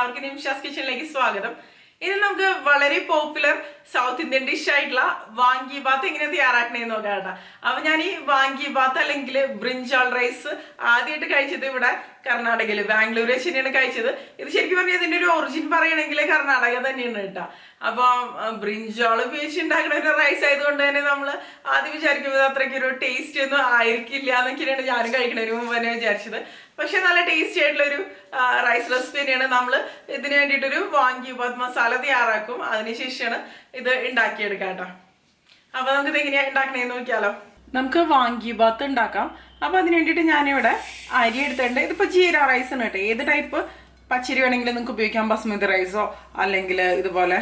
എല്ലാവർക്കും നിംഷാസ് കിച്ചണിലേക്ക് സ്വാഗതം. ഇത് നമുക്ക് വളരെ പോപ്പുലർ സൗത്ത് ഇന്ത്യൻ ഡിഷ് ആയിട്ടുള്ള വാങ്കി ബാത്ത് എങ്ങനെ തയ്യാറാക്കണേന്ന് നോക്കാം കേട്ടോ. അപ്പൊ ഞാൻ ഈ വാങ്കി ബാത്ത് അല്ലെങ്കിൽ ബ്രിഞ്ചാൾ റൈസ് ആദ്യമായിട്ട് കഴിച്ചത് ഇവിടെ കർണാടകയില് ബാംഗ്ലൂർ വെച്ചിട്ടാണ് കഴിച്ചത്. ഇത് ശരിക്കും പറഞ്ഞാൽ ഇതിന്റെ ഒരു ഒറിജിൻ പറയണമെങ്കിൽ കർണാടക തന്നെയാണ് കേട്ടോ. അപ്പൊ ബ്രിഞ്ചാൾ ഉപയോഗിച്ച് ഉണ്ടാക്കുന്ന ഒരു റൈസ് ആയതുകൊണ്ട് തന്നെ നമ്മൾ ആദ്യം വിചാരിക്കുന്നത് അത്രയ്ക്ക് ഒരു ടേസ്റ്റ് ഒന്നും ആയിരിക്കില്ല എന്നൊക്കെയാണ് ഞാനും കഴിക്കുന്നതിന് മുമ്പ് തന്നെ വിചാരിച്ചത്. പക്ഷെ നല്ല ടേസ്റ്റി ആയിട്ടുള്ള ഒരു റൈസ് റെസിപ്പി തന്നെയാണ്. നമ്മൾ ഇതിന് വേണ്ടിയിട്ടൊരു വാങ്കി ബാത്ത് മസാല തയ്യാറാക്കും, അതിനുശേഷമാണ് ഇത് ഉണ്ടാക്കിയെടുക്കാം കേട്ടോ. അപ്പൊ നമുക്കിത് എങ്ങനെയാ ഉണ്ടാക്കണേന്ന് നോക്കിയാലോ. നമുക്ക് വാങ്കി ബാത്ത് ഉണ്ടാക്കാം. അപ്പൊ അതിന് വേണ്ടിയിട്ട് ഞാനിവിടെ അരി എടുത്തിട്ടുണ്ട്. ഇതിപ്പോ ജീര റൈസ് ആണ് കേട്ടോ. ഏത് ടൈപ്പ് പച്ചരി വേണമെങ്കിലും നിങ്ങൾക്ക് ഉപയോഗിക്കാം. ബസ്മതി റൈസോ അല്ലെങ്കിൽ ഇതുപോലെ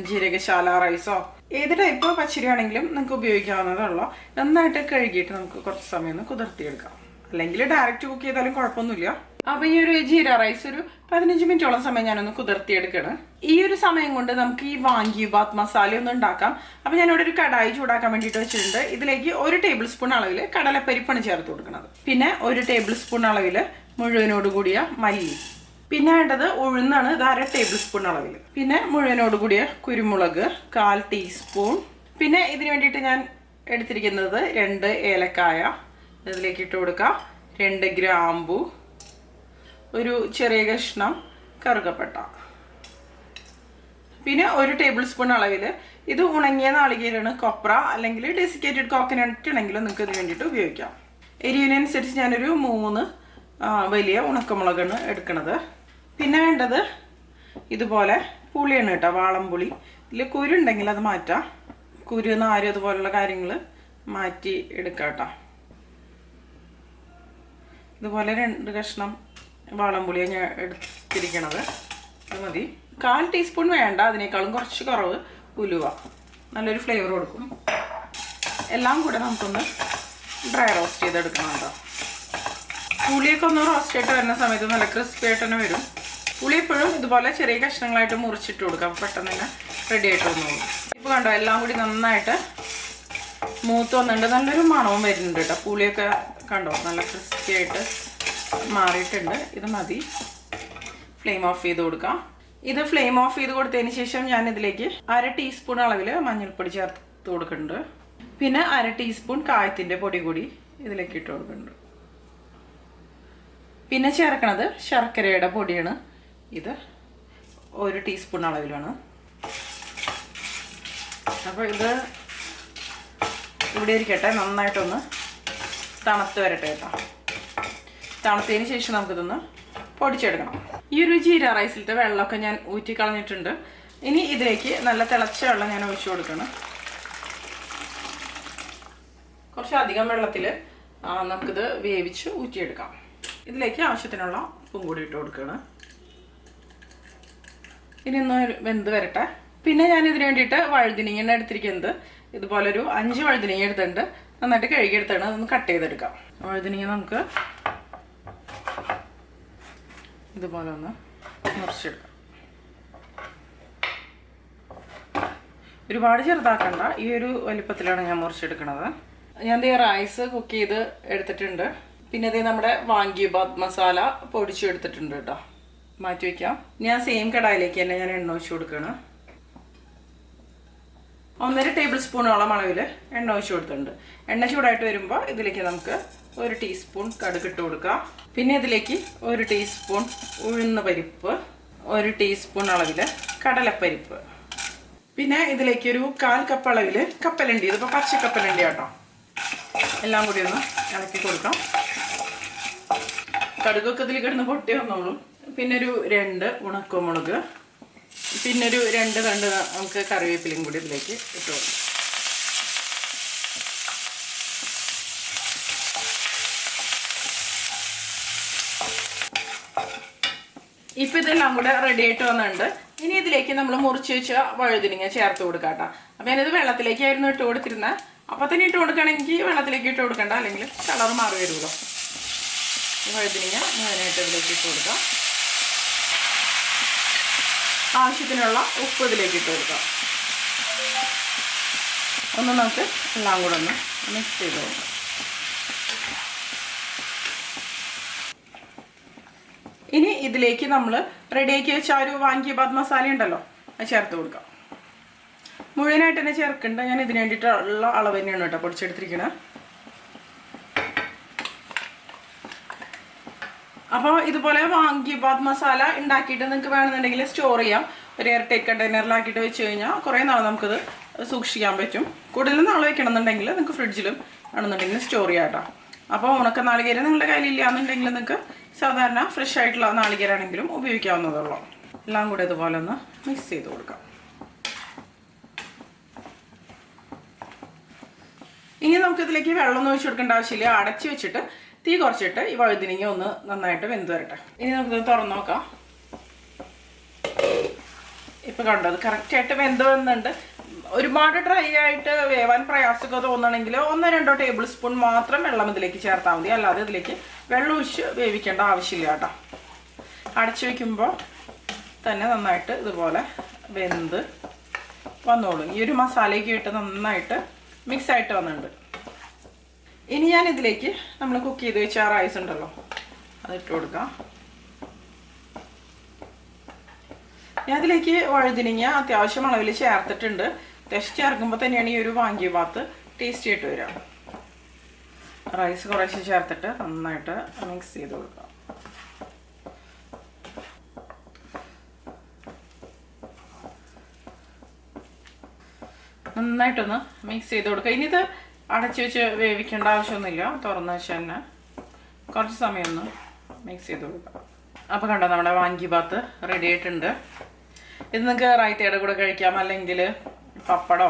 ജീരകശാല റൈസോ ഏത് ടൈപ്പ് പച്ചരി വേണമെങ്കിലും നിങ്ങൾക്ക് ഉപയോഗിക്കാവുന്നതുള്ളൂ. നന്നായിട്ട് കഴുകിയിട്ട് നമുക്ക് കുറച്ച് സമയം ഒന്ന് കുതിർത്തിയെടുക്കാം. അല്ലെങ്കിൽ ഡയറക്റ്റ് കുക്ക് ചെയ്താലും കുഴപ്പമൊന്നുമില്ല. അപ്പൊ ഈ ഒരു ജീര റൈസ് ഒരു 15 മിനിറ്റോളം സമയം ഞാനൊന്ന് കുതിർത്തിയെടുക്കണം. ഈ ഒരു സമയം കൊണ്ട് നമുക്ക് ഈ വാങ്കി ബാത്ത് മസാല ഒന്ന് ഉണ്ടാക്കാം. അപ്പൊ ഞാനിവിടെ ഒരു കടായി ചൂടാക്കാൻ വേണ്ടിയിട്ട് വെച്ചിട്ടുണ്ട്. ഇതിലേക്ക് 1 ടേബിൾ സ്പൂൺ അളവിൽ കടലപ്പരിപ്പാണ് ചേർത്ത് കൊടുക്കുന്നത്. പിന്നെ 1 ടേബിൾ സ്പൂൺ അളവിൽ മുഴുവനോട് കൂടിയ മല്ലി. പിന്നെ വേണ്ടത് ഉഴുന്നാണ്, ഇത് 1/2 ടേബിൾ സ്പൂൺ അളവിൽ. പിന്നെ മുഴുവനോട് കൂടിയ കുരുമുളക് 1/4 ടീസ്പൂൺ. പിന്നെ ഇതിന് വേണ്ടിയിട്ട് ഞാൻ എടുത്തിരിക്കുന്നത് 2 ഏലക്കായ ഇതിലേക്ക് ഇട്ട് കൊടുക്കാം. 2 ഗ്രാമ്പു, ഒരു ചെറിയ കഷ്ണം കറുകപ്പട്ട. പിന്നെ 1 ടേബിൾ സ്പൂൺ അളവിൽ ഇത് ഉണങ്ങിയ നാളികേരാണ്, കൊപ്ര അല്ലെങ്കിൽ ഡെസിക്കേറ്റഡ് കോക്കനട്ട് ആണെങ്കിലും നിങ്ങൾക്ക് ഇതിന് വേണ്ടിയിട്ട് ഉപയോഗിക്കാം. എരിവിനനുസരിച്ച് ഞാനൊരു 3 വലിയ ഉണക്കമുളകാണ് എടുക്കുന്നത്. പിന്നെ വേണ്ടത് ഇതുപോലെ പുളിയാണ് കേട്ടോ, വാളംപുളി. ഇതിൽ കുരു ഉണ്ടെങ്കിൽ അത് മാറ്റാം. കുരു, നാര് അതുപോലുള്ള കാര്യങ്ങൾ മാറ്റി എടുക്കാം കേട്ടോ. ഇതുപോലെ 2 കഷ്ണം വാളംപുളിയാണ് ഞാൻ എടുത്തിരിക്കണത്. അത് മതി. 1/4 ടീസ്പൂൺ വേണ്ട, അതിനേക്കാളും കുറച്ച് കുറവ് ഉലുവ, നല്ലൊരു ഫ്ലേവർ കൊടുക്കും. എല്ലാം കൂടെ നമുക്കൊന്ന് ഡ്രൈ റോസ്റ്റ് ചെയ്തെടുക്കണം കേട്ടോ. പുളിയൊക്കെ ഒന്ന് റോസ്റ്റ് ആയിട്ട് വരുന്ന സമയത്ത് നല്ല ക്രിസ്പി ആയിട്ട് തന്നെ വരും. പുളി എപ്പോഴും ഇതുപോലെ ചെറിയ കഷ്ണങ്ങളായിട്ട് മുറിച്ചിട്ട് കൊടുക്കാം, പെട്ടെന്ന് തന്നെ റെഡി ആയിട്ട് വന്നോളൂ. ഇപ്പോൾ കണ്ടോ, എല്ലാം കൂടി നന്നായിട്ട് മൂത്ത് വന്നിട്ടുണ്ട്, നല്ലൊരു മണവും വരുന്നുണ്ട് കേട്ടോ. പുളിയൊക്കെ കണ്ടോ നല്ല ക്രിസ്പി ആയിട്ട് മാറിയിട്ടുണ്ട്. ഇത് മതി. ഫ്ലെയിം ഓഫ് ചെയ്ത് കൊടുക്കാം. ഇത് ഫ്ലെയിം ഓഫ് ചെയ്ത് കൊടുത്തതിന് ശേഷം ഞാൻ ഇതിലേക്ക് 1/2 ടീസ്പൂൺ അളവിൽ മഞ്ഞൾപ്പൊടി ചേർത്ത് കൊടുക്കുന്നുണ്ട്. പിന്നെ 1/2 ടീസ്പൂൺ കായത്തിൻ്റെ പൊടി കൂടി ഇതിലേക്ക് ഇട്ട് കൊടുക്കുന്നുണ്ട്. പിന്നെ ചേർക്കണത് ശർക്കരയുടെ പൊടിയാണ്. ഇത് 1 ടീസ്പൂൺ അളവിലാണ്. അപ്പോൾ ഇത് ഇവിടെ ഇരിക്കട്ടെ, നന്നായിട്ടൊന്ന് തണുത്ത് വരട്ടെ കേട്ടോ. തണുത്തതിന് ശേഷം നമുക്കിതൊന്ന് പൊടിച്ചെടുക്കണം. ഈ ഒരു ജീര റൈസിലത്തെ വെള്ളമൊക്കെ ഞാൻ ഊറ്റി കളഞ്ഞിട്ടുണ്ട്. ഇനി ഇതിലേക്ക് നല്ല തിളച്ച വെള്ളം ഞാൻ ഒഴിച്ചു കൊടുക്കണം. കുറച്ചധികം വെള്ളത്തിൽ നമുക്കിത് വേവിച്ച് ഊറ്റിയെടുക്കാം. ഇതിലേക്ക് ആവശ്യത്തിനുള്ള ഉപ്പും കൂടി ഇട്ട് കൊടുക്കണം. ഇനി ഒന്ന് വെന്ത് വരട്ടെ. പിന്നെ ഞാൻ ഇതിന് വേണ്ടിയിട്ട് വഴുതിനിങ്ങ എടുത്തിരിക്കുന്നത്. ഇതുപോലൊരു 5 വഴുതിനിങ്ങ എടുത്തിട്ടുണ്ട്. നന്നായിട്ട് കഴുകിയെടുത്താണ്. അതൊന്ന് കട്ട് ചെയ്തെടുക്കാം. വഴുതിനിങ്ങ നമുക്ക് ഇതുപോലെ ഒന്ന് മുറിച്ചെടുക്കാം. ഒരുപാട് ചെറുതാക്കണ്ട, ഈ ഒരു വലിപ്പത്തിലാണ് ഞാൻ മുറിച്ചെടുക്കുന്നത്. ഞാൻ റൈസ് കുക്ക് ചെയ്ത് എടുത്തിട്ടുണ്ട്. പിന്നെ ഇത് നമ്മുടെ വാങ്കി ബാത്ത് മസാല പൊടിച്ചെടുത്തിട്ടുണ്ട് കേട്ടോ, മാറ്റി വയ്ക്കാം. ഞാൻ സെയിം കടായിലേക്ക് തന്നെ ഞാൻ എണ്ണ ഒഴിച്ച് കൊടുക്കണം. 1.5 ടേബിൾ സ്പൂണോളം അളവിൽ എണ്ണ ഒഴിച്ച് കൊടുത്തിട്ടുണ്ട്. എണ്ണ ചൂടായിട്ട് വരുമ്പോൾ ഇതിലേക്ക് നമുക്ക് 1 ടീസ്പൂൺ കടുക് ഇട്ട് കൊടുക്കാം. പിന്നെ ഇതിലേക്ക് 1 ടീസ്പൂൺ ഉഴുന്ന പരിപ്പ്, 1 ടീസ്പൂൺ അളവിൽ കടലപ്പരിപ്പ്. പിന്നെ ഇതിലേക്ക് ഒരു 1/4 കപ്പ് അളവിൽ കപ്പലണ്ടി, ഇതിപ്പോൾ പച്ചക്കപ്പലണ്ടി കേട്ടോ. എല്ലാം കൂടി ഒന്ന് ഇളക്കി കൊടുക്കാം. കടുകൊക്കെ ഇതിൽ കിടന്ന് പൊട്ടി വന്നോളും. പിന്നെ ഒരു 2 ഉണക്കമുളക്, പിന്നെ ഒരു 2 തണ്ട് നമുക്ക് കറിവേപ്പിലയും കൂടി ഇതിലേക്ക് ഇട്ട് കൊടുക്കാം. ഇപ്പം ഇതെല്ലാം കൂടെ റെഡി ആയിട്ട് വന്നിട്ടുണ്ട്. ഇനി ഇതിലേക്ക് നമ്മൾ മുറിച്ച് വെച്ച വഴുതിനിങ്ങ ചേർത്ത് കൊടുക്കാം കേട്ടോ. അപ്പം ഞാനിത് വെള്ളത്തിലേക്കായിരുന്നു ഇട്ട് കൊടുത്തിരുന്നത്. അപ്പം തന്നെ ഇട്ട് കൊടുക്കുകയാണെങ്കിൽ വെള്ളത്തിലേക്ക് ഇട്ട് കൊടുക്കണ്ട, അല്ലെങ്കിൽ കളർ മാറി വരുമല്ലോ. വഴുതിനിങ്ങ മുഴുവനായിട്ട് ഇതിലേക്ക് ഇട്ട് കൊടുക്കാം. ആവശ്യത്തിനുള്ള ഉപ്പ് ഇതിലേക്ക് ഇട്ട് കൊടുക്കാം. ഒന്ന് നമുക്ക് എല്ലാം കൂടെ ഒന്ന് മിക്സ് ചെയ്ത് കൊടുക്കാം. ഇനി ഇതിലേക്ക് നമ്മൾ റെഡിയാക്കി വെച്ച ആ ഒരു വാങ്കി ബാത്ത് മസാല ഉണ്ടല്ലോ അത് ചേർത്ത് കൊടുക്കാം. മുഴുവനായിട്ട് തന്നെ ചേർക്കണ്ട, ഞാൻ ഇതിന് വേണ്ടിയിട്ടുള്ള അളവ് തന്നെയാണ് കേട്ടോ പൊടിച്ചെടുത്തിരിക്കുന്നത്. അപ്പോൾ ഇതുപോലെ വാങ്കി ബാത്ത് മസാല ഉണ്ടാക്കിയിട്ട് നിങ്ങൾക്ക് വേണമെന്നുണ്ടെങ്കിൽ സ്റ്റോർ ചെയ്യാം. ഒരു എയർ ടൈറ്റ് കണ്ടെയ്നറിലാക്കിയിട്ട് വെച്ച് കഴിഞ്ഞാൽ കുറേ നാൾ നമുക്കത് സൂക്ഷിക്കാൻ പറ്റും. കൂടുതൽ നാൾ വെക്കണമെന്നുണ്ടെങ്കിൽ നിങ്ങൾക്ക് ഫ്രിഡ്ജിലും ആണെന്നുണ്ടെങ്കിൽ സ്റ്റോർ ചെയ്യാം കേട്ടോ. അപ്പോൾ ഉണക്ക നാളികേരം നിങ്ങളുടെ കയ്യിലില്ല എന്നുണ്ടെങ്കിൽ നിങ്ങൾക്ക് സാധാരണ ഫ്രഷ് ആയിട്ടുള്ള നാളികേരാണെങ്കിലും ഉപയോഗിക്കാവുന്നതുള്ളൂ. എല്ലാം കൂടെ ഇതുപോലെ ഒന്ന് മിക്സ് ചെയ്ത് കൊടുക്കാം. ഇനി നമുക്കിതിലേക്ക് വെള്ളമൊന്നും ഒഴിച്ചു കൊടുക്കേണ്ട ആവശ്യമില്ല. അടച്ചു വെച്ചിട്ട് തീ കുറച്ചിട്ട് ഈ വഴുതിനിങ്ങ ഒന്ന് നന്നായിട്ട് വെന്ത് വരട്ടെ. ഇനി നമുക്കിത് തുറന്നു നോക്കാം. ഇപ്പം കണ്ടോ, അത് കറക്റ്റായിട്ട് വെന്ത് വന്നുണ്ട്. ഒരുപാട് ഡ്രൈ ആയിട്ട് വേവാൻ പ്രയാസമൊക്കെ തോന്നണമെങ്കിൽ 1-2 ടേബിൾ സ്പൂൺ മാത്രം വെള്ളം ഇതിലേക്ക് ചേർത്താൽ മതി. അല്ലാതെ ഇതിലേക്ക് വെള്ളം ഒഴിച്ച് വേവിക്കേണ്ട ആവശ്യമില്ല കേട്ടോ. അടച്ചു വയ്ക്കുമ്പോൾ തന്നെ നന്നായിട്ട് ഇതുപോലെ വെന്ത് വന്നോളും. ഈ ഒരു മസാലയൊക്കെ ഇട്ട് നന്നായിട്ട് മിക്സായിട്ട് വന്നിട്ടുണ്ട്. ഇനി ഞാൻ ഇതിലേക്ക് നമ്മൾ കുക്ക് ചെയ്ത് വെച്ച ആ റൈസ് ഉണ്ടല്ലോ അതിട്ട് കൊടുക്കാം. ഞാൻ അതിലേക്ക് വഴുതിനിങ്ങ അത്യാവശ്യം അളവിൽ ചേർത്തിട്ടുണ്ട്. അത്യാവശ്യം ചേർക്കുമ്പോൾ തന്നെയാണ് ഈ ഒരു വാങ്കി ബാത്ത് ടേസ്റ്റി ആയിട്ട് വരിക. റൈസ് കുറേശ്ശെ ചേർത്തിട്ട് നന്നായിട്ട് മിക്സ് ചെയ്ത് കൊടുക്കാം. നന്നായിട്ടൊന്ന് മിക്സ് ചെയ്ത് കൊടുക്കുക. ഇനി ഇത് അടച്ചു വെച്ച് വേവിക്കേണ്ട ആവശ്യമൊന്നുമില്ല. തുറന്ന് വെച്ച് തന്നെ കുറച്ച് സമയം ഒന്ന് മിക്സ് ചെയ്ത് കൊടുക്കാം. അപ്പോൾ കണ്ടോ, നമ്മുടെ വാങ്കി ബാത്ത് റെഡി ആയിട്ടുണ്ട്. ഇത് നിങ്ങൾക്ക് റൈത്തയുടെ കൂടെ കഴിക്കാം, അല്ലെങ്കിൽ പപ്പടോ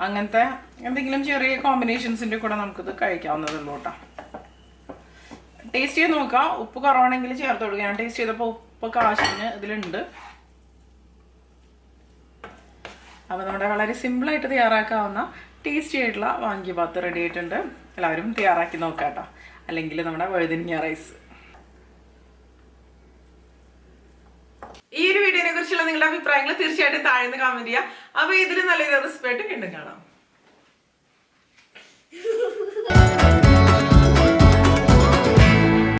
അങ്ങനത്തെ എന്തെങ്കിലും ചെറിയ കോമ്പിനേഷൻസിൻ്റെ കൂടെ നമുക്കിത് കഴിക്കാവുന്നതുള്ളൂ കേട്ടോ. ടേസ്റ്റ് ചെയ്ത് നോക്കാം. ഉപ്പ് കുറവാണെങ്കിൽ ചേർത്ത് കൊടുക്കുക. ഞാൻ ടേസ്റ്റ് ചെയ്തപ്പോൾ ഉപ്പ് ആവശ്യത്തിന് ഇതിലുണ്ട്. അപ്പോൾ നമ്മുടെ വളരെ സിമ്പിളായിട്ട് തയ്യാറാക്കാവുന്ന ടേസ്റ്റി ആയിട്ടുള്ള വാങ്കി ബാത്ത് റെഡി ആയിട്ടുണ്ട്. എല്ലാവരും തയ്യാറാക്കി നോക്കാം കേട്ടോ. അല്ലെങ്കിൽ നമ്മുടെ വഴുതിനിങ്ങ റൈസ്. ഈ ഒരു വീഡിയോനെ കുറിച്ചുള്ള നിങ്ങളുടെ അഭിപ്രായങ്ങൾ തീർച്ചയായിട്ടും താഴെ നിന്ന് കമന്റ് ചെയ്യുക. അപ്പോൾ ഇതിൽ നല്ലൊരു റെസിപ്പി ആയിട്ട് വീണ്ടും കാണാം.